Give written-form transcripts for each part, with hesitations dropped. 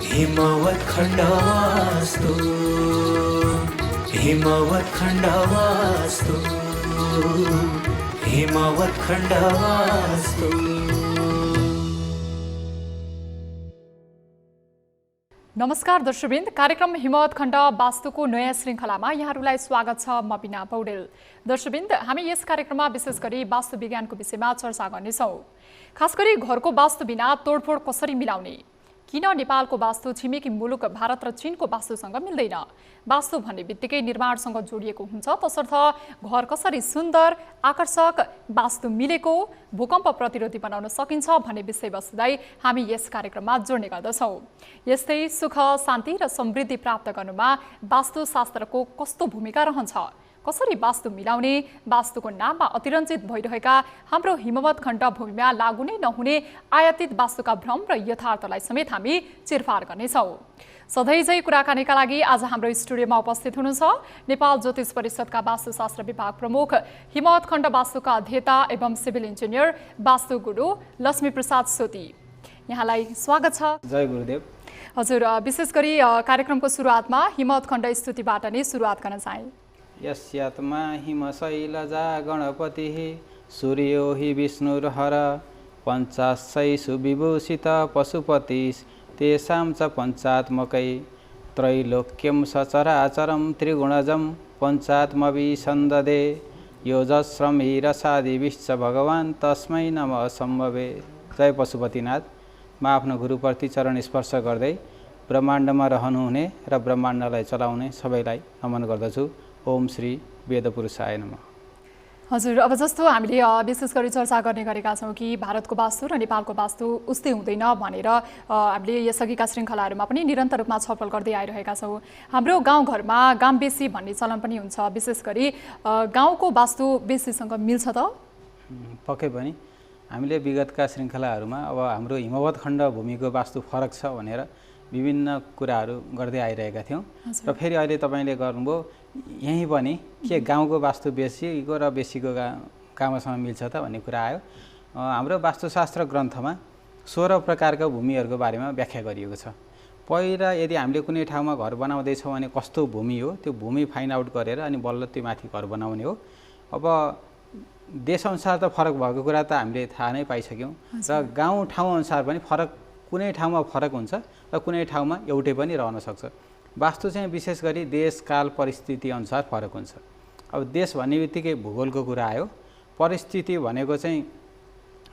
हिमवत् खण्डवास्तु हिमवत् खण्डवास्तु हिमवत् खण्डवास्तु। नमस्कार दर्शकवृन्द, कार्यक्रम हिमवत् खण्ड वास्तुको नयाँ श्रृङ्खलामा यहाँहरूलाई स्वागत छ। म बिना पौडेल। दर्शकवृन्द, हामी यस कार्यक्रममा विशेष गरी वास्तु विज्ञानको विषयमा चर्चा गर्नेछौँ। खास गरी घरको वास्तु बिना तोडफोड कसरी मिलाउने, किन नेपालको वास्तु छिमेकी मुलुक भारत र चीनको वास्तुसँग मिल्दैन, वास्तु भन्ने बित्तिकै निर्माणसँग जोडिएको हुन्छ, तसर्थ घर कसरी सुन्दर आकर्षक वास्तु मिलेको भूकम्प प्रतिरोधी बनाउन सकिन्छ भन्ने विषयवस्तुलाई हामी यस कार्यक्रममा जोड्ने गर्दछौँ। यस्तै सुख शान्ति र समृद्धि प्राप्त गर्नुमा वास्तुशास्त्रको कस्तो भूमिका रहन्छ, कसरी वास्तु मिलाउने, वास्तुको नाममा अतिरञ्जित भइरहेका हाम्रो हिमवत् खण्ड भूमिमा लागू नै नहुने आयातित वास्तुका भ्रम र यथार्थलाई समेत हामी चिरफार गर्नेछौँ। सधैँझै कुराकानीका लागि आज हाम्रो स्टुडियोमा उपस्थित हुनुहुन्छ नेपाल ज्योतिष परिषदका वास्तुशास्त्र विभाग प्रमुख, हिमवत् खण्ड वास्तुका अध्येता एवं सिभिल इन्जिनियर वास्तु गुरु लक्ष्मी प्रसाद सोती। यहाँलाई स्वागत छ। जय गुरुदेव। हजुर, विशेष गरी कार्यक्रमको सुरुवातमा हिमवत् खण्ड स्तुतिबाट नै सुरुवात गर्न चाहे। यस्यात्मा हिमशैलजा गणपतिः सूर्यो हि विष्णुर्हर पञ्चाशैषु विभूषित पशुपतिः तेषां च पञ्चात्मकै त्रैलोक्यं सचराचरं त्रिगुणजं पञ्चात्मविसन्ददे योजस्रं हीरसादिभिश्च भगवान् तस्मै नमः सम्भवे। जय पशुपतिनाथ। म आफ्नो गुरुप्रति चरण स्पर्श गर्दै ब्रह्माण्डमा रहनुहुने र ब्रह्माण्डलाई चलाउने सबैलाई नमन गर्दछु। ओम श्री वेदपुरुषाय नमः। हजुर, अब जस्तो हामीले विशेष गरी चर्चा गर्ने गरेका छौँ कि भारतको वास्तु र नेपालको वास्तु उस्तै हुँदैन भनेर हामीले यसअघिका श्रृङ्खलाहरूमा पनि निरन्तर रूपमा छलफल गर्दै आइरहेका छौँ। हाम्रो गाउँघरमा गामबेसी भन्ने चलन पनि हुन्छ, विशेष गरी गाउँको वास्तु बेसीसँग मिल्छ त? पक्कै पनि। हामीले विगतका श्रृङ्खलाहरूमा अब हाम्रो हिमवत् खण्ड भूमिको वास्तु फरक छ भनेर विभिन्न कुराहरू गर्दै आइरहेका थियौँ र फेरि अहिले तपाईँले गर्नुभयो यहीँ पनि के गाउँको वास्तु बेसीको र बेसीको गाउँसँग मिल्छ त भन्ने कुरा आयो। हाम्रो वास्तुशास्त्र ग्रन्थमा 16 प्रकारका भूमिहरूको बारेमा व्याख्या गरिएको छ। पहिला यदि हामीले कुनै ठाउँमा घर बनाउँदैछौँ भने कस्तो भूमि हो त्यो भूमि फाइन्ड आउट गरेर अनि बल्ल त्यो माथि घर बनाउने हो। अब देशअनुसार त फरक भएको कुरा त हामीले थाहा नै पाइसक्यौँ र गाउँ ठाउँअनुसार पनि फरक, कुनै ठाउँमा फरक हुन्छ र कुनै ठाउँमा एउटै पनि रहन सक्छ। वास्तु चाहिँ विशेष गरी देश काल परिस्थिति अनुसार फरक हुन्छ। अब देश भन्ने बित्तिकै भूगोलको कुरा आयो, परिस्थिति भनेको चाहिँ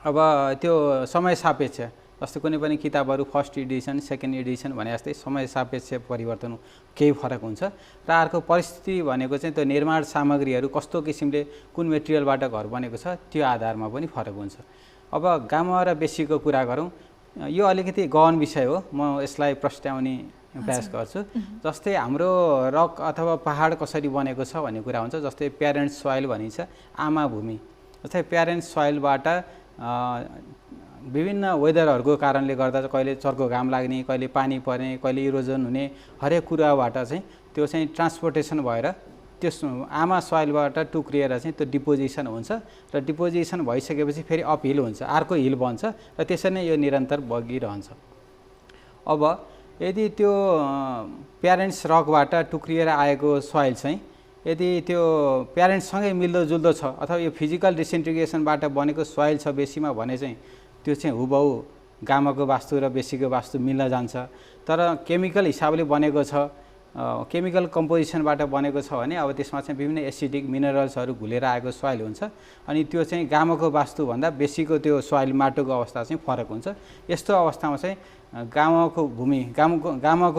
अब त्यो समय सापेक्ष, जस्तो कुनै पनि किताबहरू फर्स्ट एडिसन सेकेन्ड एडिसन भने जस्तै समय सापेक्ष परिवर्तन केही फरक हुन्छ र अर्को परिस्थिति भनेको चाहिँ त्यो निर्माण सामग्रीहरू कस्तो किसिमले कुन मेटेरियलबाट घर बनेको छ त्यो आधारमा पनि फरक हुन्छ। अब गाउँमा र बेसीको कुरा गरौँ, यो अलिकति गहन विषय हो, म यसलाई प्रस्ट्याउने प्रयास गर्छु। जस्तै हाम्रो रक अथवा पहाड कसरी बनेको छ भन्ने कुरा हुन्छ। जस्तै प्यारेन्ट सोइल भनिन्छ, आमा भूमि। जस्तै प्यारेन्ट सोइलबाट विभिन्न वेदरहरूको कारणले गर्दा कहिले चर्को घाम लाग्ने, कहिले पानी पर्ने, कहिले इरोजन हुने, हरेक कुराबाट चाहिँ त्यो चाहिँ ट्रान्सपोर्टेसन भएर त्यस आमा सोइलबाट टुक्रिएर चाहिँ त्यो डिपोजिसन हुन्छ र डिपोजिसन भइसकेपछि फेरि अप हिल हुन्छ, अर्को हिल बन्छ र त्यसरी नै यो निरन्तर बगिरहन्छ। अब यदि त्यो प्यारेन्ट्स रकबाट टुक्रिएर आएको सोइल चाहिँ यदि त्यो प्यारेन्ट्ससँगै मिल्दोजुल्दो छ अथवा यो फिजिकल डिसइन्टिग्रेसनबाट बनेको सोइल छ बेसीमा भने चाहिँ त्यो चाहिँ हुबहु गाउँको वास्तु र बेसीको वास्तु मिल्न जान्छ। तर केमिकल हिसाबले बनेको छ, केमिकल कम्पोजिसनबाट बनेको छ भने अब त्यसमा चाहिँ विभिन्न एसिडिक मिनरल्सहरू घुलेर आएको सोइल हुन्छ अनि त्यो चाहिँ गाउँको वास्तुभन्दा बेसीको त्यो सोइल माटोको अवस्था चाहिँ फरक हुन्छ। यस्तो अवस्थामा चाहिँ गाउँको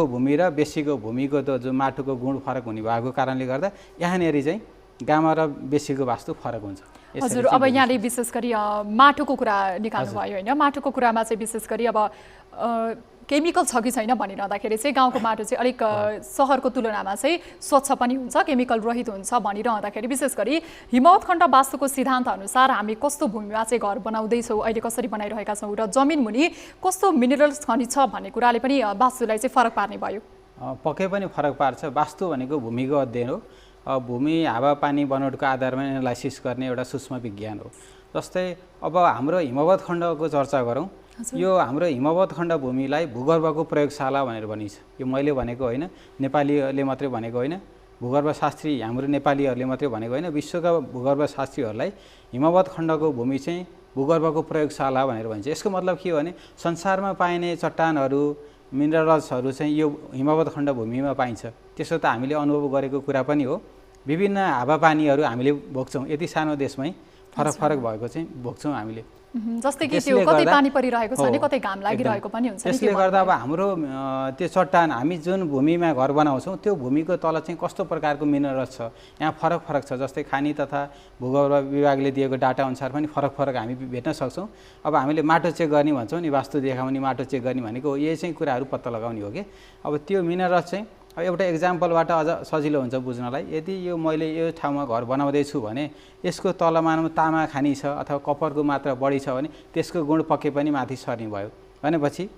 भूमि र बेसीको भूमिको त्यो जो माटोको गुण फरक हुने भएको कारणले गर्दा यहाँनिर चाहिँ गाउँमा र बेसीको वास्तु फरक हुन्छ। हजुर, अब यहाँले विशेष गरी माटोको कुरा निकाल्नु भयो होइन, माटोको कुरामा चाहिँ विशेष गरी अब केमिकल छ कि छैन भनिरहँदाखेरि चाहिँ गाउँको माटो चाहिँ अलिक सहरको तुलनामा चाहिँ स्वच्छ पनि हुन्छ, केमिकल रहित हुन्छ भनिरहँदाखेरि विशेष गरी हिमवत् खण्ड वास्तुको सिद्धान्त अनुसार हामी कस्तो भूमिमा चाहिँ घर बनाउँदैछौँ, अहिले कसरी बनाइरहेका छौँ र जमिन मुनि कस्तो मिनरल्स खनिज छ भन्ने कुराले पनि वास्तुलाई चाहिँ फरक पार्ने भयो। पक्कै पनि फरक पार्छ। वास्तु भनेको भूमिको अध्ययन हो। भूमि हावापानी बनोटको आधारमा एनालाइसिस गर्ने एउटा सूक्ष्म विज्ञान हो। जस्तै अब हाम्रो हिमवत् खण्डको चर्चा गरौँ, यो हाम्रो हिमवत खण्ड भूमिलाई भूगर्भको प्रयोगशाला भनेर भनिन्छ। यो मैले भनेको होइन, नेपालीहरूले मात्रै भनेको होइन, भूगर्भशास्त्री हाम्रो नेपालीहरूले मात्रै भनेको होइन, विश्वका भूगर्भशास्त्रीहरूलाई हिमवत खण्डको भूमि चाहिँ भूगर्भको प्रयोगशाला भनेर भनिन्छ। यसको मतलब के हो भने संसारमा पाइने चट्टानहरू मिनरल्सहरू चाहिँ यो हिमवत खण्ड भूमिमा पाइन्छ। त्यसो त हामीले अनुभव गरेको कुरा पनि हो। विभिन्न हावापानीहरू हामीले भोग्छौँ, यति सानो देशमै फरक फरक भएको चाहिँ भोग्छौँ हामीले। जस्तै कि त्यो कतै पानी परिरहेको छ भने कतै घाम लागिरहेको पनि हुन्छ। त्यसले गर्दा अब हाम्रो त्यो चट्टान हामी जुन भूमिमा घर बनाउँछौँ त्यो भूमिको तल चाहिँ कस्तो प्रकारको मिनरल्स छ यहाँ फरक फरक छ। जस्तै खानी तथा भूगर्भ विभागले दिएको डाटा अनुसार पनि फरक फरक हामी भेट्न सक्छौँ। अब हामीले माटो चेक गर्ने भन्छौँ नि, वास्तु देखाउने माटो चेक गर्ने भनेको यही चाहिँ कुराहरू पत्ता लगाउने हो कि। अब त्यो मिनरल्स चाहिँ एउटा एक्जाम्पलबाट अझ सजिलो हुन्छ बुझ्नलाई। यदि यो मैले यो ठाउँमा घर बनाउँदैछु भने यसको तलमानमा तामा खानी छ अथवा कपरको मात्रा बढी छ भने त्यसको गुण पक्कै पनि माथि सर्ने भयो भनेपछि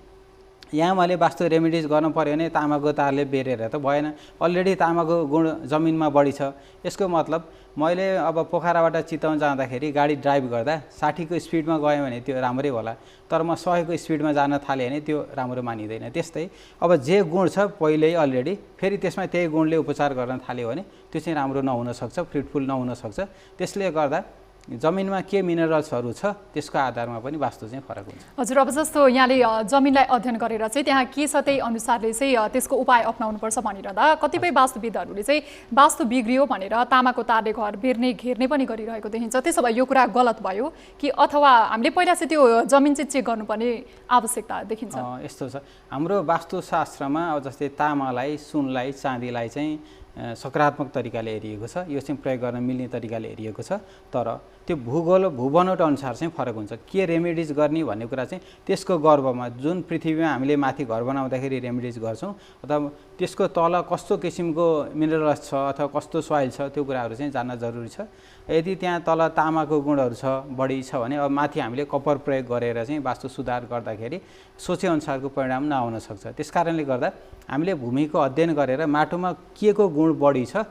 यहाँ मैले वास्तु रेमेडिज गर्नु पर्यो भने तामाको तारले बेरेर त भएन। अलरेडी तामाको गुण जमिनमा बढी छ। यसको मतलब मैले अब पोखराबाट चितवन जाँदाखेरि गाडी ड्राइभ गर्दा 60 को स्पिडमा गएँ भने त्यो राम्रै होला, तर म 100 को स्पिडमा जान थालेँ भने त्यो राम्रो मानिँदैन। त्यस्तै अब जे गुण छ पहिल्यै अलरेडी फेरि त्यसमा त्यही गुणले उपचार गर्न थाल्यो भने त्यो चाहिँ राम्रो नहुन सक्छ, फ्रुटफुल नहुन सक्छ। त्यसले गर्दा जमिनमा के मिनरल्सहरू छ त्यसको आधारमा पनि वास्तु चाहिँ फरक हुन्छ। हजुर, अब जस्तो यहाँले जमिनलाई अध्ययन गरेर चाहिँ त्यहाँ के छ त्यही अनुसारले चाहिँ त्यसको उपाय अपनाउनुपर्छ भनिरहँदा कतिपय वास्तुविदहरूले चाहिँ वास्तु बिग्रियो भनेर तामाको तारले घर घेर्ने पनि गरिरहेको देखिन्छ। त्यसो भए यो कुरा गलत भयो कि अथवा हामीले पहिला चाहिँ त्यो जमिन चाहिँ चेक गर्नुपर्ने आवश्यकता देखिन्छ? यस्तो छ, हाम्रो वास्तुशास्त्रमा अब जस्तै तामालाई, सुनलाई, चाँदीलाई चाहिँ सकारात्मक तरिकाले हेरिएको छ। यो चाहिँ प्रयोग गर्न मिल्ने तरिकाले हेरिएको छ। तर त्यो भूबनोट अनुसार चाहिँ फरक हुन्छ। के रेमेडिज गर्ने भन्ने कुरा चाहिँ त्यसको गर्भमा जुन पृथ्वीमा हामीले माथि घर बनाउँदाखेरि रेमेडिज गर्छौँ अथवा त्यसको तल कस्तो किसिमको मिनरल्स छ अथवा कस्तो सोइल छ त्यो कुराहरू चाहिँ जान्न जरुरी छ। यदि त्यहाँ तल तामाको गुणहरू छ बढी छ भने अब माथि हामीले कपर प्रयोग गरेर चाहिँ वास्तु सुधार गर्दाखेरि सोचेअनुसारको परिणाम नआउन सक्छ। त्यसकारणले गर्दा हामीले भूमिको अध्ययन गरेर माटोमा के को गुण बढी छ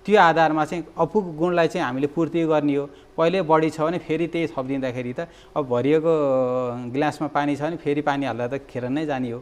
त्यो आधारमा चाहिँ अपुग गुणलाई चाहिँ हामीले पूर्ति गर्ने हो। पहिले बढी छ भने फेरि त्यही थपिदिँदाखेरि त अब भरिएको गिलासमा पानी छ भने फेरि पानी हाल्दा त खेर नै जाने हो।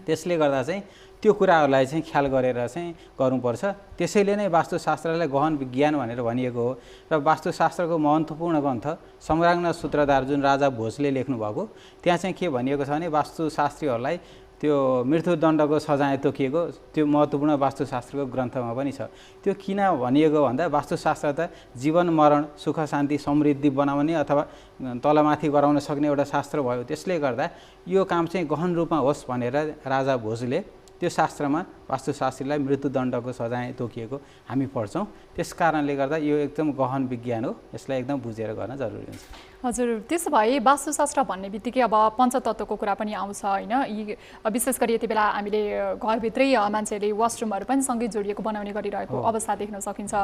त्यसले गर्दा चाहिँ त्यो कुराहरूलाई चाहिँ ख्याल गरेर चाहिँ गर्नुपर्छ। त्यसैले नै वास्तुशास्त्रलाई गहन विज्ञान भनेर भनिएको हो। र वास्तुशास्त्रको महत्त्वपूर्ण ग्रन्थ सम्राज्ञ सूत्रधार जुन राजा भोजले लेख्नुभएको त्यहाँ चाहिँ के भनिएको छ भने वास्तुशास्त्रीहरूलाई त्यो मृत्युदण्डको सजाय तोकिएको त्यो महत्त्वपूर्ण वास्तुशास्त्रको ग्रन्थमा पनि छ। त्यो किन भनिएको भन्दा वास्तुशास्त्र त जीवन मरण सुख शान्ति समृद्धि बनाउने अथवा तलमाथि गराउन सक्ने एउटा शास्त्र भयो। त्यसले गर्दा यो काम चाहिँ गहन रूपमा होस् भनेर राजा भोजले त्यो शास्त्रमा वास्तुशास्त्रीलाई मृत्युदण्डको सजाय तोकिएको हामी पढ्छौँ। त्यस कारणले गर्दा यो एकदम गहन विज्ञान हो, यसलाई एकदम बुझेर गर्न जरुरी हुन्छ। हजुर, त्यसो भए वास्तुशास्त्र भन्ने बित्तिकै अब पञ्चतत्त्वको कुरा पनि आउँछ होइन? यी विशेष गरी यति बेला हामीले घरभित्रै मान्छेले वासरुमहरू पनि सँगै जोडिएको बनाउने गरिरहेको अवस्था देख्न सकिन्छ।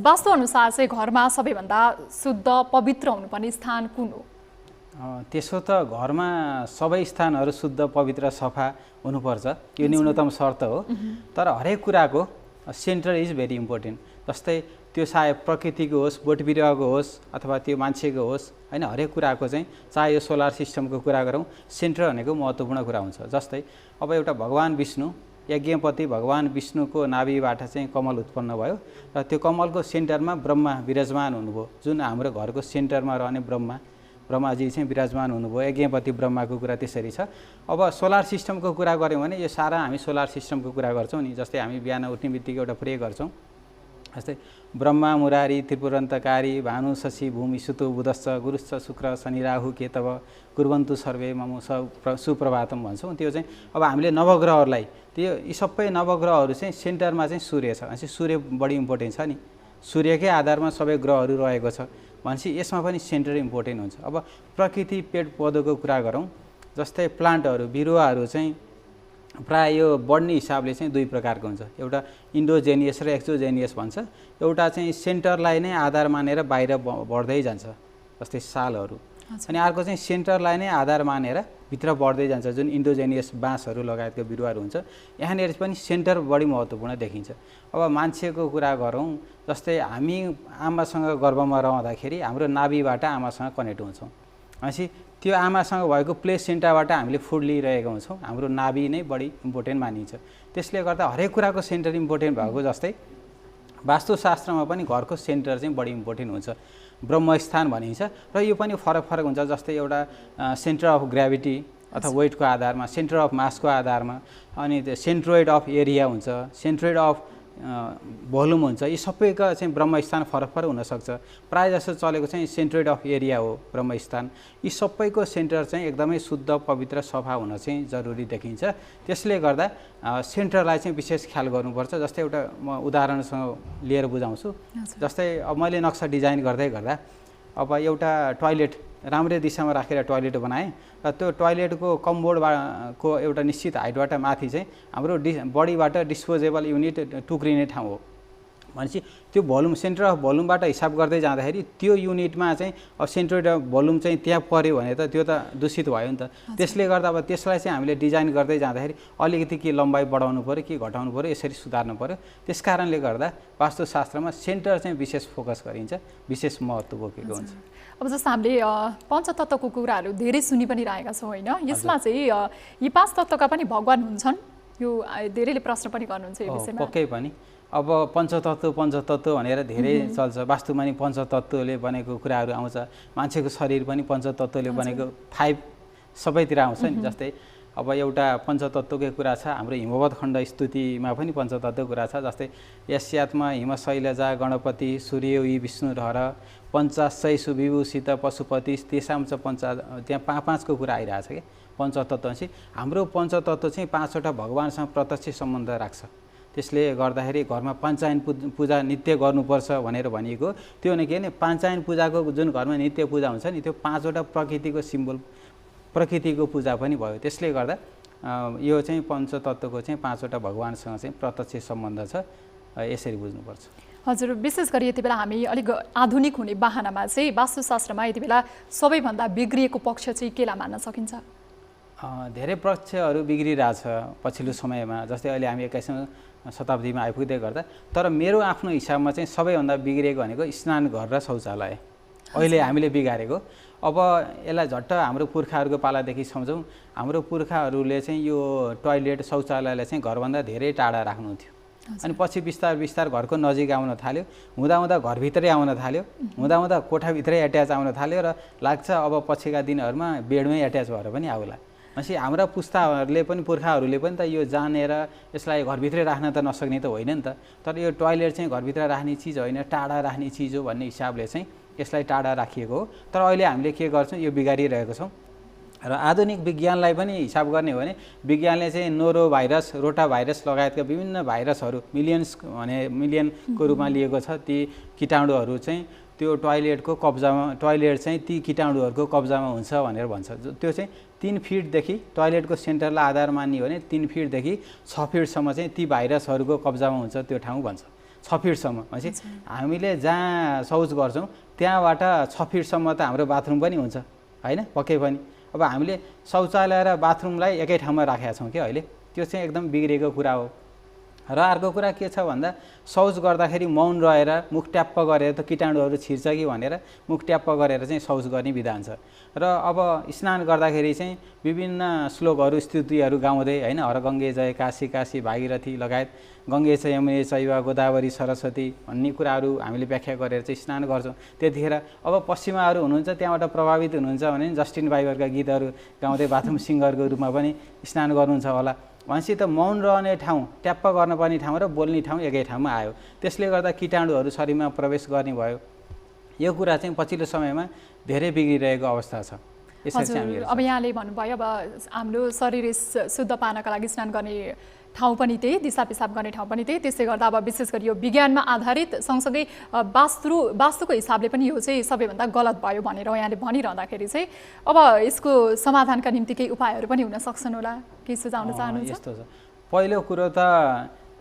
वास्तुअनुसार चाहिँ घरमा सबैभन्दा शुद्ध पवित्र हुनुपर्ने स्थान कुन हो? त्यसो त घरमा सबै स्थानहरू शुद्ध पवित्र सफा हुनुपर्छ, यो न्यूनतम शर्त हो। तर हरेक कुराको सेन्टर इज भेरी इम्पोर्टेन्ट। जस्तै त्यो सायद प्रकृतिको होस्, बोट बिरुवाको होस् अथवा त्यो मान्छेको होस् होइन, हरेक कुराको चाहिँ चाहे यो सोलर सिस्टमको कुरा गरौँ सेन्टर भनेको महत्त्वपूर्ण कुरा हुन्छ। जस्तै अब एउटा भगवान् विष्णु यज्ञपति भगवान् विष्णुको नाभिबाट चाहिँ कमल उत्पन्न भयो र त्यो कमलको सेन्टरमा ब्रह्मा विराजमान हुनुभयो। जुन हाम्रो घरको सेन्टरमा रहने ब्रह्माजी चाहिँ विराजमान हुनुभयो। यज्ञपति ब्रह्माको कुरा त्यसरी छ। अब सोलर सिस्टमको कुरा गऱ्यौँ भने यो सारा हामी सोलर सिस्टमको कुरा गर्छौँ नि। जस्तै हामी बिहान उठ्ने बित्तिकै एउटा प्रे गर्छौँ, जस्तै ब्रह्मा मुरारी त्रिपुरन्तकारी भानु शशि भूमि सुतु बुधश्च गुरुश्च शुक्र शनि राहु केतव कुर्वन्तु सर्वे मम सुप्रभातम भन्छौँ। त्यो चाहिँ अब हामीले नवग्रहहरूलाई त्यो यी सबै नवग्रहहरू चाहिँ सेन्टरमा चाहिँ सूर्य छ भनेपछि सूर्य बढी इम्पोर्टेन्ट छ नि। सूर्यकै आधारमा सबै ग्रहहरू रहेको छ भनेपछि यसमा पनि सेन्टर इम्पोर्टेन्ट हुन्छ। अब प्रकृति पेड पौधोको कुरा गरौँ, जस्तै प्लान्टहरू बिरुवाहरू चाहिँ प्राय यो बढ्ने हिसाबले चाहिँ दुई प्रकारको हुन्छ। एउटा इन्डोजेनियस र एक्सोजेनियस भन्छ। एउटा चाहिँ सेन्टरलाई नै आधार मानेर बाहिर बढ्दै जान्छ जस्तै सालहरू, अनि अर्को चाहिँ सेन्टरलाई नै आधार मानेर भित्र बढ्दै जान्छ जुन इन्डोजेनियस बाँसहरू लगायतको बिरुवाहरू हुन्छ। यहाँनिर पनि सेन्टर बढी महत्त्वपूर्ण देखिन्छ। अब मान्छेको कुरा गरौँ, जस्तै हामी आमासँग गर्भमा रहँदाखेरि हाम्रो नाभिबाट आमासँग कनेक्ट हुन्छौँ भनेपछि त्यो आमासँग भएको प्लेसेन्टाबाट हामीले फुड लिइरहेका हुन्छौँ। हाम्रो नाभि नै बढी इम्पोर्टेन्ट मानिन्छ। त्यसले गर्दा हरेक कुराको सेन्टर इम्पोर्टेन्ट भएको जस्तै वास्तुशास्त्रमा पनि घरको सेन्टर चाहिँ बढी इम्पोर्टेन्ट हुन्छ। ब्रह्मस्थान भनिन्छ र यो पनि फरक फरक हुन्छ। जस्तै एउटा सेन्टर अफ ग्राभिटी अथवा वेटको आधारमा, सेन्टर अफ मासको आधारमा, अनि त्यो सेन्ट्रोइड अफ एरिया हुन्छ, सेन्ट्रोइड अफ भोल्युम हुन्छ। यी सबैका चाहिँ ब्रह्मस्थान फरक फरक हुनसक्छ। प्रायः जस्तो चलेको चाहिँ सेन्ट्रोइड अफ एरिया हो ब्रह्मस्थान। यी सबैको सेन्टर चाहिँ एकदमै शुद्ध पवित्र सफा हुन चाहिँ जरुरी देखिन्छ। त्यसले गर्दा सेन्टरलाई चाहिँ विशेष ख्याल गर्नुपर्छ। जस्तै एउटा म उदाहरणसँग लिएर बुझाउँछु। जस्तै अब मैले नक्सा डिजाइन गर्दै गर्दा अब एउटा टोयलेट राम्रै दिशामा राखेर टोयलेट बनाएँ र त्यो टोयलेटको कमबोर्डको एउटा निश्चित हाइटबाट माथि चाहिँ हाम्रो बडीबाट डिस्पोजेबल युनिट टुक्रिने ठाउँ हो। भनेपछि त्यो भोल्युम सेन्टर अफ भोल्युमबाट हिसाब गर्दै जाँदाखेरि त्यो युनिटमा चाहिँ अब सेन्ट्रोइड अफ भोल्युम चाहिँ त्यहाँ पऱ्यो भने त त्यो त दूषित भयो नि त। त्यसले गर्दा अब त्यसलाई चाहिँ हामीले डिजाइन गर्दै जाँदाखेरि अलिकति के लम्बाइ बढाउनु पऱ्यो कि घटाउनु पऱ्यो, यसरी सुधार्नु पऱ्यो। त्यस कारणले गर्दा वास्तुशास्त्रमा सेन्टर चाहिँ विशेष फोकस गरिन्छ, विशेष महत्त्व बोकेको हुन्छ। अब जस्तो हामीले पञ्चतत्त्वको कुराहरू धेरै सुनि पनि रहेका छौँ होइन, यसमा चाहिँ यी 5 तत्त्वका पनि भगवान हुन्छन्? यो धेरैले प्रश्न पनि गर्नुहुन्छ यो विषयमा। पक्कै पनि। अब पञ्चतत्त्व भनेर धेरै चल्छ। वास्तुमा नि पञ्चतत्त्वले बनेको कुराहरू आउँछ। मान्छेको शरीर पनि पञ्चतत्त्वले बनेको 5 सबैतिर आउँछ नि। जस्तै अब एउटा पञ्चतत्त्वकै कुरा छ, हाम्रो हिमवत खण्ड स्तुतिमा पनि पञ्चतत्त्वको कुरा छ। जस्तै यस्यात्मा हिमशैलजा गणपति सूर्य वि विष्णु हर पञ्चाशै सुविभूषित पशुपति तेसाम च त्यहाँ 5-5को कुरा आइरहेछ कि पञ्चतत्त्व चाहिँ। हाम्रो पञ्चतत्त्व चाहिँ 5वटा भगवानसँग प्रत्यक्ष सम्बन्ध राख्छ। त्यसले गर्दाखेरि घरमा पाञ्चायन पूजा नित्य गर्नुपर्छ भनेर भनिएको। त्यो भने के भने पाञ्चायन पूजाको जुन घरमा नित्य पूजा हुन्छ नि त्यो 5वटा प्रकृतिको सिम्बल, प्रकृतिको पूजा पनि भयो। त्यसले गर्दा यो चाहिँ पञ्चतत्त्वको चाहिँ 5वटा भगवानसँग चाहिँ प्रत्यक्ष सम्बन्ध छ। यसरी बुझ्नुपर्छ। हजुर, विशेष गरी यति बेला हामी अलिक आधुनिक हुने बाहनामा चाहिँ वास्तुशास्त्रमा यति बेला सबैभन्दा बिग्रिएको पक्ष चाहिँ केलाई मान्न सकिन्छ? धेरै पक्षहरू बिग्रिरहेछ पछिल्लो समयमा। जस्तै अहिले हामी 21औं शताब्दीमा आइपुग्दै गर्दा। तर मेरो आफ्नो हिसाबमा चाहिँ सबैभन्दा बिग्रिएको भनेको स्नान घर र शौचालय अहिले हामीले बिगारेको। अब यसलाई झट्ट हाम्रो पुर्खाहरूको पालादेखि सम्झौँ। हाम्रो पुर्खाहरूले चाहिँ यो टोयलेट शौचालयलाई चाहिँ घरभन्दा धेरै टाढा राख्नुहुन्थ्यो। अनि पछि बिस्तार घरको नजिक आउन थाल्यो, हुँदा घरभित्रै आउन थाल्यो, हुँदा कोठाभित्रै एट्याच आउन थाल्यो र लाग्छ अब पछिका दिनहरूमा बेडमै एट्याच भएर पनि आउला। भनेपछि हाम्रा पुस्ताहरूले पनि पुर्खाहरूले पनि त यो जानेर यसलाई घरभित्रै राख्न त नसक्ने त होइन नि त। तर यो टोयलेट चाहिँ घरभित्र राख्ने चिज होइन, टाढा राख्ने चिज हो भन्ने हिसाबले चाहिँ यसलाई टाढा राखिएको हो। तर अहिले हामीले के गर्छौँ, यो बिगारिरहेको छौँ। र आधुनिक विज्ञानलाई पनि हिसाब गर्ने हो भने विज्ञानले चाहिँ नोरो भाइरस, रोटा भाइरस लगायतका विभिन्न भाइरसहरू मिलियनको रूपमा लिएको छ। ती किटाणुहरू चाहिँ त्यो टोयलेटको कब्जामा, टोयलेट चाहिँ ती किटाणुहरूको कब्जामा हुन्छ भनेर भन्छ। त्यो चाहिँ 3 फिटदेखि टोयलेटको सेन्टरलाई आधार मान्ने हो भने 3 फिटदेखि 6 फिटसम्म चाहिँ ती भाइरसहरूको कब्जामा हुन्छ त्यो ठाउँ भन्छ। 6 फिटसम्म भनेपछि हामीले जहाँ शौच गर्छौँ त्यहाँबाट 6 फिटसम्म त हाम्रो बाथरुम पनि हुन्छ होइन, पक्कै पनि। अब हामीले शौचालय र बाथरुमलाई एकै ठाउँमा राखेका छौँ कि अहिले, त्यो चाहिँ एकदम बिग्रेको कुरा हो। र अर्को कुरा के छ भन्दा शौच गर्दाखेरि मौन रहेर मुख ट्याप्प गरेर त किटाणुहरू छिर्छ कि भनेर मुख ट्याप्प गरेर चाहिँ शौच गर्ने विधान छ। र अब स्नान गर्दाखेरि चाहिँ विभिन्न श्लोकहरू स्तुतिहरू गाउँदै होइन, हर गङ्गे जय काशी काशी भागीरथी लगायत गङ्गे च यमुने चैव गोदावरी सरस्वती भन्ने कुराहरू हामीले व्याख्या गरेर चाहिँ स्नान गर्छौँ। त्यतिखेर अब पश्चिमाहरू हुनुहुन्छ त्यहाँबाट प्रभावित हुनुहुन्छ भने जस्टिन बाइबरका गीतहरू गाउँदै बाथरुम सिङ्गरको रूपमा पनि स्नान गर्नुहुन्छ होला। भनेपछि त मौन रहने ठाउँ, ट्याप्प गर्न पर्ने ठाउँ र बोल्ने ठाउँ एकै ठाउँमा आयो। त्यसले गर्दा किटाणुहरू शरीरमा प्रवेश गर्ने भयो। यो कुरा चाहिँ पछिल्लो समयमा धेरै बिग्रिरहेको अवस्था छ। हजुर, अब यहाँले भन्नुभयो अब हाम्रो शरीर शुद्ध पार्नका लागि स्नान गर्ने ठाउँ पनि त्यही, दिशा पिसाब गर्ने ठाउँ पनि त्यही। त्यसले गर्दा अब विशेष गरी यो विज्ञानमा आधारित सँगसँगै वास्तुको हिसाबले पनि यो चाहिँ सबैभन्दा गलत भयो भनेर यहाँले भनिरहँदाखेरि चाहिँ अब यसको समाधानका निम्ति केही उपायहरू पनि हुन सक्छन् होला, केही सुझाउन चाहनुहुन्छ? यस्तो छ, पहिलो कुरो त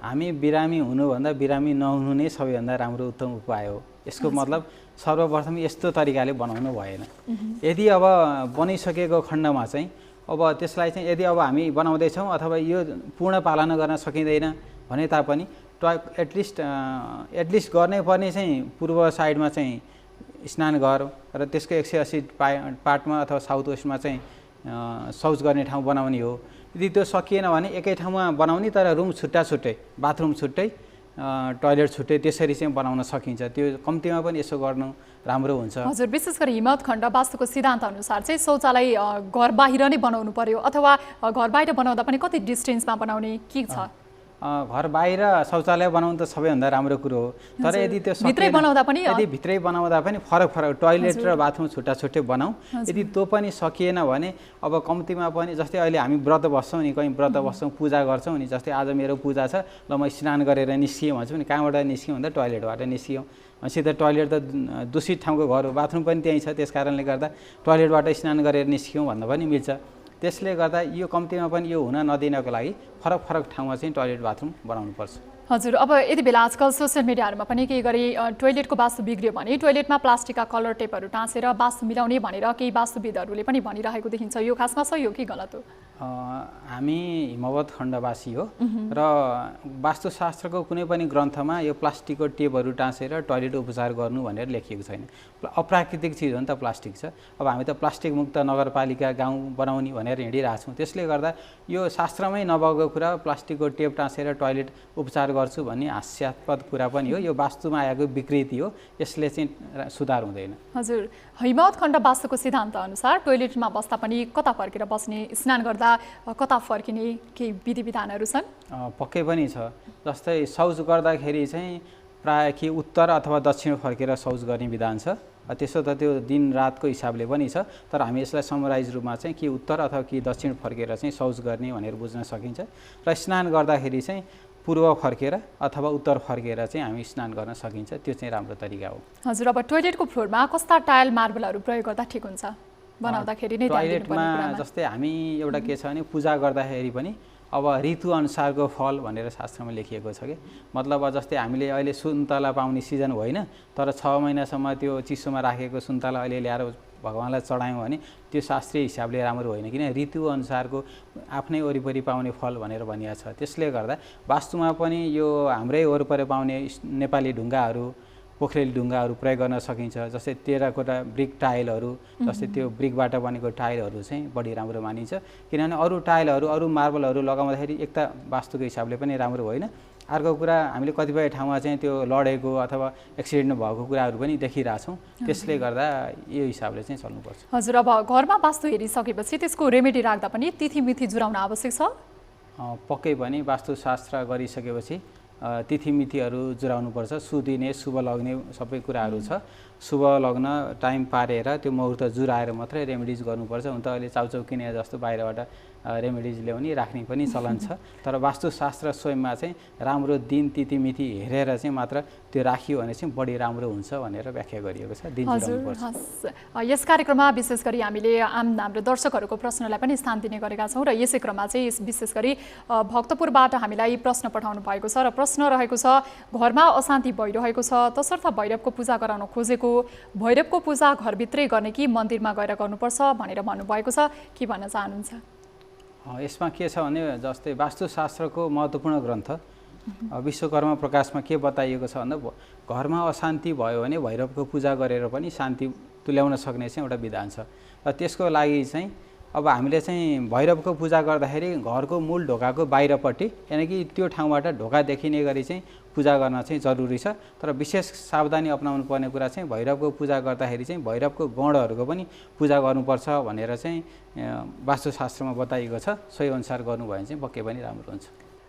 हामी बिरामी हुनुभन्दा बिरामी नहुनु नै सबैभन्दा राम्रो उत्तम उपाय हो। यसको मतलब सर्वप्रथम यस्तो तरिकाले बनाउनु भएन। यदि अब बनिसकेको खण्डमा चाहिँ अब त्यसलाई चाहिँ यदि अब हामी बनाउँदैछौँ अथवा यो पूर्ण पालना गर्न सकिँदैन भने तापनि एटलिस्ट गर्नै पर्ने चाहिँ पूर्व साइडमा चाहिँ स्नानघर र त्यसको 180 पार्टमा अथवा साउथ वेस्टमा चाहिँ शौच गर्ने ठाउँ बनाउने हो। यदि त्यो सकिएन भने एकै ठाउँमा बनाउने तर रुम छुट्टा छुट्टै, बाथरुम छुट्टै, टोयलेट छुट्टै त्यसरी चाहिँ बनाउन सकिन्छ। त्यो कम्तीमा पनि यसो गर्नु राम्रो हुन्छ। हजुर, विशेष गरी हिमवत खण्ड वास्तुको सिद्धान्त अनुसार चाहिँ शौचालय घर बाहिर नै बनाउनु पर्यो अथवा घर बाहिर बनाउँदा पनि कति डिस्टेन्समा बनाउने के छ? घर बाहिर शौचालय बनाउनु त सबैभन्दा राम्रो कुरो हो, तर यदि त्यो भित्रै बनाउँदा पनि फरक टोयलेट र बाथरुम छुट्टा छुट्टै बनाऊ। यदि त्यो पनि सकिएन भने अब कम्तीमा पनि जस्तै अहिले हामी व्रत बस्छौँ नि, कहीँ व्रत बस्छौँ, पूजा गर्छौँ नि, जस्तै आज मेरो पूजा छ, ल म स्नान गरेर निस्किएँ भन्छौँ नि, कहाँबाट निस्क्यौँ भन्दा टोयलेटबाट निस्क्यौँ। भनेपछि त टोयलेट त दूषित ठाउँको घर हो, बाथरुम पनि त्यहीँ छ, त्यस कारणले गर्दा टोयलेटबाट स्नान गरेर निस्क्यौँ भन्दा पनि मिल्छ। त्यसले गर्दा यो कम्तीमा पनि यो हुन नदिनको लागि फरक ठाउँमा चाहिँ टोयलेट बाथरुम बनाउनुपर्छ। हजुर, अब यति बेला आजकल सोसियल मिडियाहरूमा पनि केही गरी टोयलेटको वास्तु बिग्रियो भने टोयलेटमा प्लास्टिकका कलर टेपहरू टाँसेर वास्तु मिलाउने भनेर केही वास्तुविदहरूले पनि भनिरहेको देखिन्छ। यो खासमा सही हो कि गलत हो? हामी हिमवत खण्डवासी हो र वास्तुशास्त्रको कुनै पनि ग्रन्थमा यो प्लास्टिकको टेपहरू टाँसेर टोयलेट उपचार गर्नु भनेर लेखिएको छैन। अप्राकृतिक चिज हो नि त प्लास्टिक छ। अब हामी त प्लास्टिक मुक्त नगरपालिका गाउँ बनाउने भनेर हिँडिरहेछौँ। त्यसले गर्दा यो शास्त्रमै नभएको कुरा प्लास्टिकको टेप टाँसेर टोयलेट उपचार गर्छु भन्ने हास्यास्पद कुरा पनि हो। यो वास्तुमा आएको विकृति हो, यसले चाहिँ सुधार हुँदैन। हजुर, हिमवत खण्ड वास्तुको सिद्धान्त अनुसार टोयलेटमा बस्दा पनि कता फर्केर बस्ने, स्नान गर्दा कता फर्किने केही विधि विधानहरू छन्? पक्कै पनि छ। जस्तै शौच गर्दाखेरि चाहिँ प्रायः कि उत्तर अथवा दक्षिण फर्केर शौच गर्ने विधान छ। त्यसो त त्यो दिन रातको हिसाबले पनि छ, तर हामी यसलाई समराइज रूपमा चाहिँ कि उत्तर अथवा कि दक्षिण फर्केर चाहिँ शौच गर्ने भनेर बुझ्न सकिन्छ। र स्नान गर्दाखेरि चाहिँ पूर्व फर्केर अथवा उत्तर फर्केर चाहिँ हामी स्नान गर्न सकिन्छ। त्यो चाहिँ राम्रो तरिका हो। हजुर, अब टोयलेटको फ्लोरमा कस्ता टाइल मार्बलहरू प्रयोग गर्दा ठिक हुन्छ बनाउँदाखेरि नै? टोयलेटमा जस्तै हामी एउटा के छ भने पूजा गर्दाखेरि पनि अब ऋतु अनुसारको फल भनेर शास्त्रमा लेखिएको छ कि, मतलब जस्तै हामीले अहिले सुन्तला पाउने सिजन होइन, तर 6 महिनासम्म त्यो चिसोमा राखेको सुन्तला अहिले ल्याएर भगवान्लाई चढायौँ भने त्यो शास्त्रीय हिसाबले राम्रो होइन, किन ऋतु अनुसारको आफ्नै वरिपरि पाउने फल भनेर भनिएको छ। त्यसले गर्दा वास्तुमा पनि यो हाम्रै वरिपरि पाउने नेपाली ढुङ्गाहरू, पोखरेली ढुङ्गाहरू प्रयोग गर्न सकिन्छ। जस्तै टेराकोटा ब्रिक टाइलहरू, जस्तै त्यो ब्रिकबाट बनेको टाइलहरू चाहिँ बढी राम्रो मानिन्छ, किनभने अरू टाइलहरू, अरू मार्बलहरू लगाउँदाखेरि एक त वास्तुको हिसाबले पनि राम्रो होइन। अर्को कुरा, हामीले कतिपय ठाउँमा चाहिँ त्यो लडेको अथवा एक्सिडेन्ट भएको कुराहरू पनि देखिरहेछौँ। त्यसले गर्दा यो हिसाबले चाहिँ चल्नुपर्छ। हजुर, अब घरमा वास्तु हेरिसकेपछि त्यसको रेमेडी राख्दा पनि तिथिमिथि जुराउन आवश्यक छ? पक्कै पनि वास्तुशास्त्र गरिसकेपछि तिथिमितिहरू जुराउनुपर्छ। सुदिने, शुभ लग्ने सबै कुराहरू छ। शुभ लग्न टाइम पारेर त्यो मुहुर्त जुराएर मात्रै रेमेडिज गर्नुपर्छ। हुन त अहिले चाउचाउकिने जस्तो बाहिरबाट रेमेडिज ल्याउने राख्ने पनि चलन छ, तर वास्तुशास्त्र स्वयंमा चाहिँ राम्रो दिन तिथिमिति हेरेर चाहिँ मात्र त्यो राखियो भने चाहिँ बढी राम्रो हुन्छ भनेर व्याख्या गरिएको छ। दिन जुराउनुपर्छ। यस कार्यक्रममा विशेष गरी हामीले हाम्रो दर्शकहरूको प्रश्नलाई पनि स्थान दिने गरेका छौँ र यसै क्रममा चाहिँ विशेष गरी भक्तपुरबाट हामीलाई प्रश्न पठाउनु भएको छ र प्रश्न रहेको छ, घरमा अशान्ति भइरहेको छ, तसर्थ भैरवको पूजा गराउन खोजेको, भैरवको पूजा घरभित्रै गर्ने कि मन्दिरमा गएर गर्नुपर्छ भनेर भन्नुभएको छ, के भन्न चाहनुहुन्छ? यसमा के छ भने जस्तै वास्तुशास्त्रको महत्त्वपूर्ण ग्रन्थ विश्वकर्मा प्रकाशमा के बताइएको छ भन्दा घरमा अशान्ति भयो भने भैरवको पूजा गरेर पनि शान्ति तुल्याउन सक्ने चाहिँ एउटा विधान छ। र त्यसको लागि चाहिँ अब हामीले चाहिँ भैरवको पूजा गर्दाखेरि घरको मूल ढोकाको बाहिरपट्टि, यानि कि त्यो ठाउँबाट ढोका देखिने गरी चाहिँ पूजा गर्न चाहिँ जरुरी छ। तर विशेष सावधानी अपनाउनु पर्ने कुरा चाहिँ भैरवको पूजा गर्दाखेरि चाहिँ भैरवको गणहरूको पनि पूजा गर्नुपर्छ भनेर चाहिँ वास्तुशास्त्रमा बताइएको छ। सोही अनुसार गर्नुभयो भने चाहिँ पक्कै पनि राम्रो हुन्छ।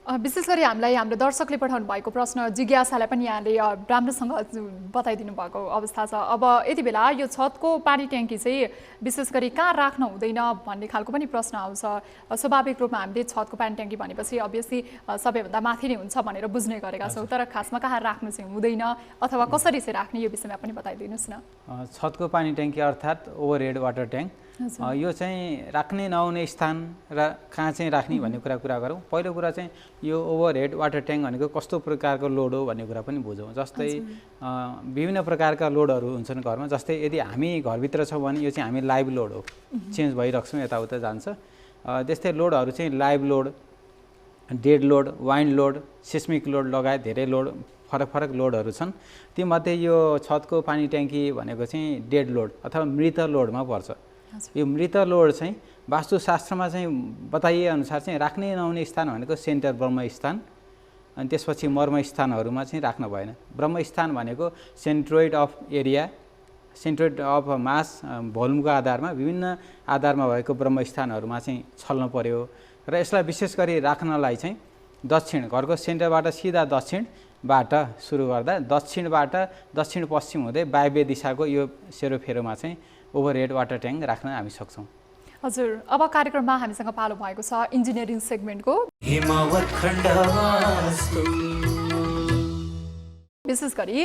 विशेष गरी हामीलाई हाम्रो दर्शकले पठाउनु भएको प्रश्न जिज्ञासालाई पनि यहाँले राम्रोसँग बताइदिनु भएको अवस्था छ। अब यति बेला यो छतको पानी ट्याङ्की चाहिँ विशेष गरी कहाँ राख्न हुँदैन भन्ने खालको पनि प्रश्न आउँछ। स्वाभाविक रूपमा हामीले छतको पानी ट्याङ्की भनेपछि अभियसली सबैभन्दा माथि नै हुन्छ भनेर बुझ्ने गरेका छौँ, तर खासमा कहाँ राख्नु चाहिँ हुँदैन अथवा कसरी चाहिँ राख्ने यो विषयमा पनि बताइदिनुहोस् न। छतको पानी ट्याङ्की अर्थात् ओभरहेड वाटर ट्याङ्क, यो चाहिँ राख्ने नहुने स्थान र कहाँ चाहिँ राख्ने भन्ने कुरा गरौँ। पहिलो कुरा चाहिँ यो ओभरहेड वाटर ट्याङ्क भनेको कस्तो प्रकारको लोड हो भन्ने कुरा पनि बुझौँ। जस्तै विभिन्न प्रकारका लोडहरू हुन्छन् घरमा। जस्तै यदि हामी घरभित्र छौँ भने यो चाहिँ हामी लाइभ लोड हो, चेन्ज भइरहेको यताउता जान्छ। त्यस्तै लोडहरू चाहिँ live load, dead load, wind load, seismic load लगायत धेरै लोड फरक फरक लोडहरू छन्। तीमध्ये यो छतको पानी ट्याङ्की भनेको चाहिँ डेड लोड अथवा मृत लोडमा पर्छ। यो मृत लोड चाहिँ वास्तुशास्त्रमा चाहिँ बताइएअनुसार चाहिँ राख्नै नहुने स्थान भनेको सेन्टर ब्रह्मस्थान, अनि त्यसपछि मर्मस्थानहरूमा चाहिँ राख्न भएन। ब्रह्मस्थान भनेको centroid of area, centroid of mass, भोल्युमको आधारमा विभिन्न आधारमा भएको ब्रह्मस्थानहरूमा चाहिँ छल्न पर्यो। र यसलाई विशेष गरी राख्नलाई चाहिँ दक्षिण, घरको सेन्टरबाट सिधा दक्षिणबाट सुरु गर्दा दक्षिणबाट दक्षिण पश्चिम हुँदै वायव्य दिशाको यो सेरोफेरोमा चाहिँ ओभरहेड वाटर ट्याङ्क राख्न हामी सक्छौँ। हजुर, अब कार्यक्रममा हामीसँग पालो भएको छ इन्जिनियरिङ सेगमेन्टको। हिमावत खण्ड वास्तु विशेष गरी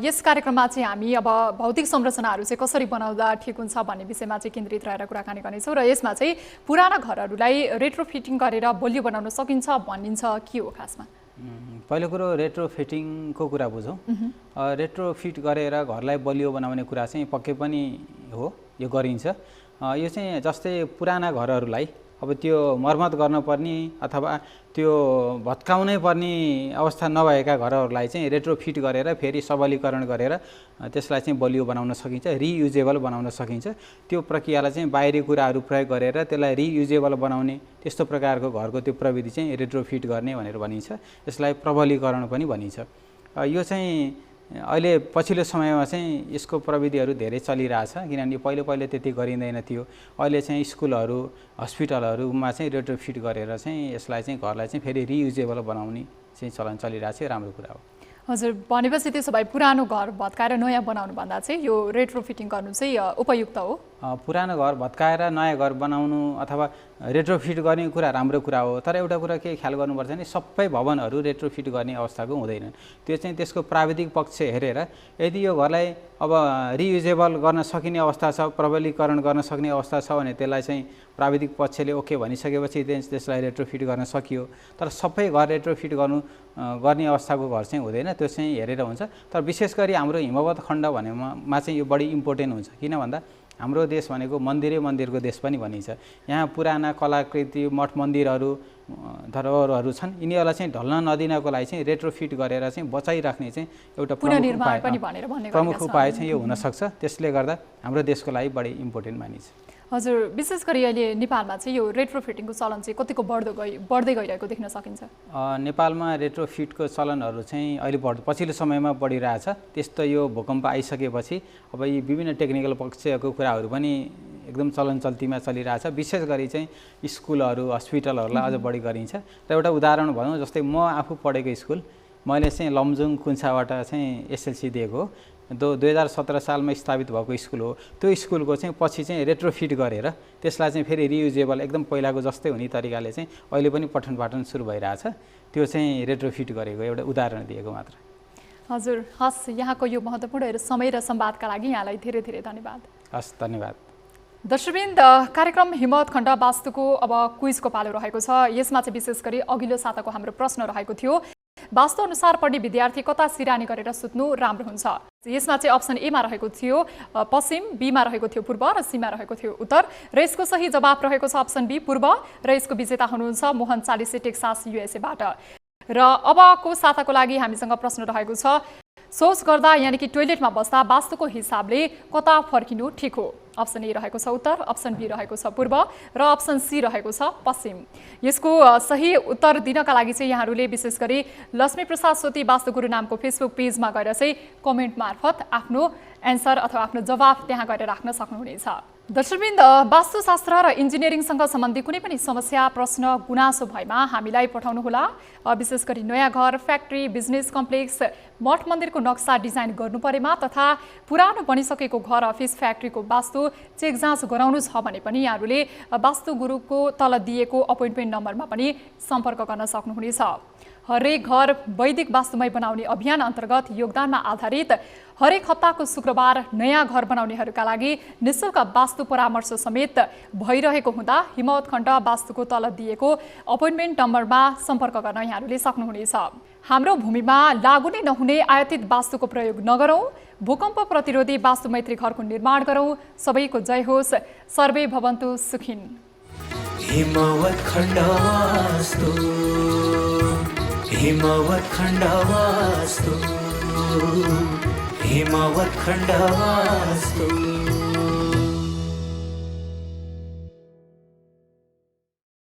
यस कार्यक्रममा चाहिँ हामी अब भौतिक संरचनाहरू चाहिँ कसरी बनाउँदा ठिक हुन्छ भन्ने विषयमा चाहिँ केन्द्रित रहेर कुराकानी गर्नेछौँ। र यसमा चाहिँ पुराना घरहरूलाई रेट्रोफिटिङ गरेर बलियो बनाउन सकिन्छ भनिन्छ, के हो खासमा? पहिलो कुरो रेट्रोफिटिङको कुरा बुझौँ। रेट्रोफिट गरेर घरलाई बलियो बनाउने कुरा चाहिँ पक्कै पनि हो, यो गरिन्छ। यो चाहिँ जस्तै पुराना घरहरूलाई अब त्यो मर्मत गर्नुपर्ने अथवा त्यो भत्काउनै पर्ने अवस्था नभएका घरहरूलाई चाहिँ रेट्रोफिट गरेर फेरि सबलीकरण गरेर त्यसलाई चाहिँ बलियो बनाउन सकिन्छ, रियुजेबल बनाउन सकिन्छ। त्यो प्रक्रियालाई चाहिँ बाहिरी कुराहरू प्रयोग गरेर त्यसलाई रियुजेबल बनाउने त्यस्तो प्रकारको घरको त्यो प्रविधि चाहिँ रेट्रोफिट गर्ने भनेर भनिन्छ। यसलाई प्रबलीकरण पनि भनिन्छ। यो चाहिँ अहिले पछिल्लो समयमा चाहिँ यसको प्रविधिहरू धेरै चलिरहेछ, किनभने पहिलो त्यति गरिँदैन थियो। अहिले चाहिँ स्कुलहरू, हस्पिटलहरूमा चाहिँ रेट्रोफिट गरेर चाहिँ यसलाई चाहिँ घरलाई चाहिँ फेरि रियुजेबल बनाउने चाहिँ चलन चलिरहेछ, यो राम्रो कुरा हो। हजुर, भनेपछि त्यसो भए पुरानो घर भत्काएर नयाँ बनाउनु भन्दा चाहिँ यो रेट्रोफिटिङ गर्नु चाहिँ उपयुक्त हो। पुरानो घर भत्काएर नयाँ घर बनाउनु अथवा रेट्रोफिट गर्ने कुरा राम्रो कुरा हो, तर एउटा कुरा के ख्याल गर्नुपर्छ भने सबै भवनहरू रेट्रोफिट गर्ने अवस्थाको हुँदैन। त्यो चाहिँ त्यसको प्राविधिक पक्ष हेरेर यदि यो घरलाई अब रियुजेबल गर्न सकिने अवस्था छ, प्रबलीकरण गर्न सक्ने अवस्था छ भने त्यसलाई चाहिँ प्राविधिक पक्षले ओके भनिसकेपछि त्यसलाई रेट्रोफिट गर्न सकियो। तर सबै घर रेट्रोफिट गर्ने अवस्थाको घर चाहिँ हुँदैन, त्यो चाहिँ हेरेर हुन्छ। तर विशेष गरी हाम्रो हिमवत खण्ड भनेमा चाहिँ यो बढी इम्पोर्टेन्ट हुन्छ। किन भन्दा हाम्रो देश भनेको मन्दिरको देश पनि भनिन्छ। यहाँ पुराना कलाकृति, मठ मन्दिरहरू, धरोहरहरू छन्, यिनीहरूलाई चाहिँ ढल्न नदिनको लागि चाहिँ रेट्रोफिट गरेर चाहिँ बचाइराख्ने चाहिँ एउटा प्रमुख उपाय चाहिँ यो हुनसक्छ। त्यसले गर्दा हाम्रो देशको लागि बढी इम्पोर्टेन्ट मानिन्छ। हजुर, विशेष गरी अहिले नेपालमा चाहिँ यो रेट्रोफिटिङको चलन चाहिँ कतिको बढ्दै गइरहेको देख्न सकिन्छ? नेपालमा रेट्रोफिटको चलनहरू चाहिँ अहिले पछिल्लो समयमा बढिरहेछ। त्यस्तो यो भूकम्प आइसकेपछि अब यी विभिन्न टेक्निकल पक्षको कुराहरू पनि एकदम चलन चल्तीमा चलिरहेछ। विशेष गरी चाहिँ स्कुलहरू, हस्पिटलहरूलाई अझ बढी गरिन्छ। र एउटा उदाहरण भनौँ, जस्तै म आफू पढेको स्कुल, मैले चाहिँ लमजुङ कुन्छाबाट चाहिँ एसएलसी दिएको हो। 2017 सालमा स्थापित भएको स्कुल हो। त्यो स्कुलको चाहिँ पछि चाहिँ रेट्रोफिट गरेर त्यसलाई चाहिँ फेरि रियुजेबल एकदम पहिलाको जस्तै हुने तरिकाले चाहिँ अहिले पनि पठन पाठन सुरु भइरहेछ। त्यो चाहिँ रेट्रोफिट गरेको एउटा उदाहरण दिएको मात्र। हजुर, हस्, यहाँको यो महत्त्वपूर्ण समय र संवादका लागि यहाँलाई धेरै धेरै धन्यवाद। हस्, धन्यवाद। दर्शकवृन्द, कार्यक्रम हिमवत खण्ड वास्तुको अब क्विजको पालो रहेको छ। यसमा चाहिँ विशेष गरी अघिल्लो साताको हाम्रो प्रश्न रहेको थियो, वास्तु अनुसार पढ्ने विद्यार्थी कता सिरानी गरेर सुत्नु राम्रो हुन्छ? यसमा चाहिँ अप्सन ए मा रहेको थियो पश्चिम, बी मा रहेको थियो पूर्व र सी मा रहेको थियो उत्तर। र यसको सही जवाब रहेको छ अप्सन बी पूर्व, र यसको विजेता हुनुहुन्छ मोहन चालिसे टेक्सास युएसए बाट। र अबको साताको लागि हामीसँग प्रश्न रहेको छ, शौच गर्दा यानि कि टोयलेटमा बस्दा वास्तुको हिसाबले कता फर्किनु ठिक हो? अप्सन ए रहेको छ उत्तर, अप्सन बी रहेको छ पूर्व र अप्सन सी रहेको छ पश्चिम। यसको सही उत्तर दिनका लागि चाहिँ यहाँहरूले विशेष गरी लक्ष्मी प्रसाद सोती वास्तुगुरु नामको फेसबुक पेजमा गएर चाहिँ कमेन्ट मार्फत आफ्नो एन्सर अथवा आफ्नो जवाफ त्यहाँ गएर राख्न सक्नुहुनेछ। दर्शकवृन्द, वास्तुशास्त्र र इन्जिनियरिङसँग सम्बन्धी कुनै पनि समस्या, प्रश्न, गुनासो भएमा हामीलाई पठाउनुहोला। विशेष गरी नयाँ घर, फ्याक्ट्री, बिजनेस कम्प्लेक्स, मठ मन्दिरको नक्सा डिजाइन गर्नु परेमा तथा पुरानो बनिसकेको घर, अफिस, फ्याक्ट्रीको वास्तु चेक जाँच गराउनु छ भने पनि यहाँहरूले वास्तुगुरुको तल दिएको अपोइन्टमेन्ट नम्बरमा पनि सम्पर्क गर्न सक्नुहुनेछ। हरेक घर वैदिक वास्तुमय बनाउने अभियान अन्तर्गत योगदानमा आधारित हरेक हप्ताको शुक्रबार नयाँ घर बनाउनेहरूका लागि निःशुल्क वास्तु परामर्श समेत भइरहेको हुँदा हिमवत खण्ड वास्तुको तल दिएको अपोइन्टमेन्ट नम्बरमा सम्पर्क गर्न यहाँहरूले सक्नुहुनेछ। हाम्रो भूमिमा लागू नै नहुने आयातित वास्तुको प्रयोग नगरौँ, भूकम्प प्रतिरोधी वास्तु मैत्री घरको निर्माण गरौँ। सबैको जय होस्, सर्वे भवन्तु सुखिन। हिमवत खण्ड वास्तु, हिमवत् खण्डवास्तु हिमवत् खण्डवास्तु